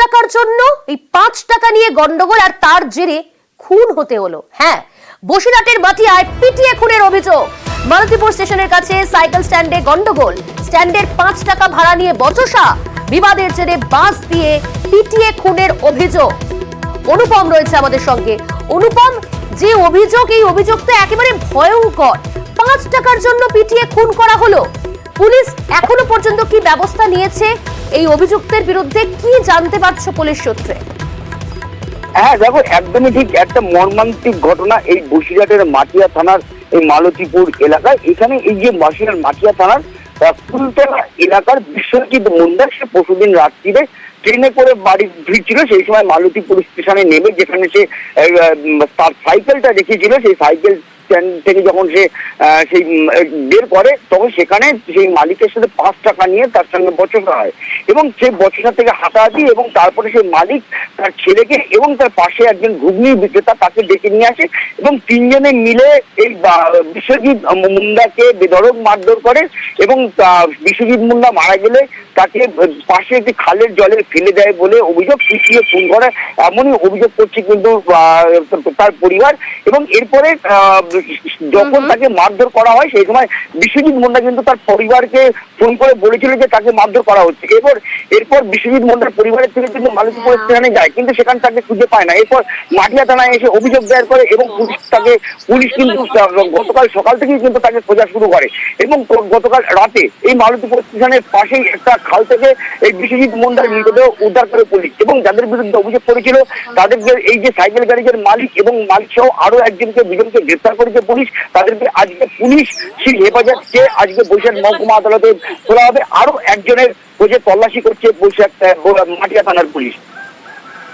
টাকার জন্য এই 5 টাকা নিয়ে গন্ডগোল আর তার জেরে খুন হতে হলো। হ্যাঁ, বসিরহাটের মাটিয়ায় পিটিয়ে খুনের অভিযোগ। মালতীপুর স্টেশনের কাছে সাইকেল স্ট্যান্ডে গন্ডগোল, স্ট্যান্ডের 5 টাকা ভাড়া নিয়ে বচসা, বিবাদের জেরে বাস দিয়ে পিটিয়ে খুনের অভিযোগ। অনুপম রয়েছে আমাদের সঙ্গে। অনুপম, যে অভিযোগ, এই অভিযোগ তো একেবারে ভয়ঙ্কর। 5 টাকার জন্য পিটিয়ে খুন করা হলো। পুলিশ এখনো পর্যন্ত কি ব্যবস্থা নিয়েছে এই অভিযুক্তের বিরুদ্ধে, কি জানতে পারছো পুলিশ সূত্রে? হ্যাঁ দেখো, একদমই ঠিক, একটা মর্মান্তিক ঘটনা এই বসিরহাটের মাটিয়া থানার এই মালতীপুর এলাকায়। এখানে এই যে বসিরহাট মাটিয়া থানার ফুলতলা এলাকার বিশ্বজিৎ মুন্ডা, সে পরশুদিন রাত্রিরে ট্রেনে করে বাড়ি ফিরছিল। সেই সময় মালতীপুর স্টেশনে নেমে যেখানে সে তার সাইকেলটা রেখেছিল, সেই সাইকেল স্ট্যান্ড থেকে যখন সে সেই বের করে, তখন সেখানে সেই মালিকের সাথে 5 টাকা নিয়ে তার সঙ্গে বচসা হয় এবং সেই বচসা থেকে হাতাহাতি, এবং তারপরে সেই মালিক তার ছেলেকে এবং তার পাশে একজন ঘুগনি বিক্রেতা তাকে ডেকে নিয়ে আসে এবং তিনজনে মিলে এই বিশ্বজিৎ মুন্ডাকে বেধড়ক মারধর করে এবং বিশ্বজিৎ মুন্ডা মারা গেলে তাকে পাশে একটি খালের জলে ফেলে দেয় বলে অভিযোগ, পিটিয়ে খুন করে এমনই অভিযোগ করছে কিন্তু তার পরিবার। এবং এরপরে যখন তাকে মারধর করা হয়, সেই সময় বিশ্বজিৎ মুন্ডা কিন্তু তার পরিবারকে ফোন করে বলেছিল যে তাকে মারধর করা হচ্ছে। এরপর বিশ্বজিৎ মুন্ডার পরিবারের থেকে কিন্তু মালতীপুর স্টেশনে যায়, কিন্তু সেখানে তাকে খুঁজে পায় না। এরপর মাটিয়া থানায় এসে অভিযোগ দায়ের করে এবং পুলিশ কিন্তু গতকাল সকাল থেকেই কিন্তু তাকে খোঁজা শুরু করে এবং গতকাল রাতে এই মালতীপুর স্টেশনের পাশেই একটা খাল থেকে এই বিশ্বজিৎ মুন্ডার মৃতদেহ উদ্ধার করে পুলিশ। এবং যাদের বিরুদ্ধে অভিযোগ করেছিল তাদেরকে, এই যে সাইকেল গ্যারেজের মালিক এবং মালিক সহ আরো দুজনকে গ্রেফতার করেছে পুলিশ। তাদেরকে আজকে পুলিশ সেই হেফাজতকে আজকে বৈশাখ মহকুমা আদালতে তোলা হবে। আরো একজনের খোঁজে তল্লাশি করছে বৈশাখ মাটিয়া থানার পুলিশ।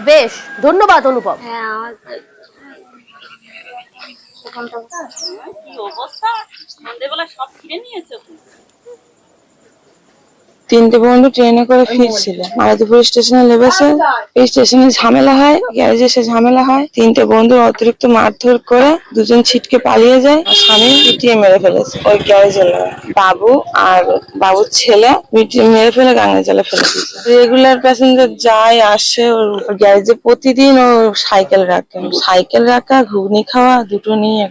বেশ, ধন্যবাদ অনুপম। তিনটে বন্ধু ট্রেনে করে ফিরছিল, মালতীপুর স্টেশনে নেমেছে। এই স্টেশনে ঝামেলা হয়, গ্যারেজে সে ঝামেলা হয়। তিনটে বন্ধু অতিরিক্ত মারধর করে দুজন ছিটকে পালিয়ে যায়, স্বামী পিটিয়ে মেরে ফেলেছে ওই গ্যারেজের বাবু আর বাবুর ছেলে পিটিয়ে মেরে ফেলে গাঙ্গা জলে ফেলে দিয়েছে। রেগুলার প্যাসেঞ্জার যায় আসে ওর গ্যারেজে, প্রতিদিন ও সাইকেল রাখা, ঘুগনি খাওয়া দুটো নিয়ে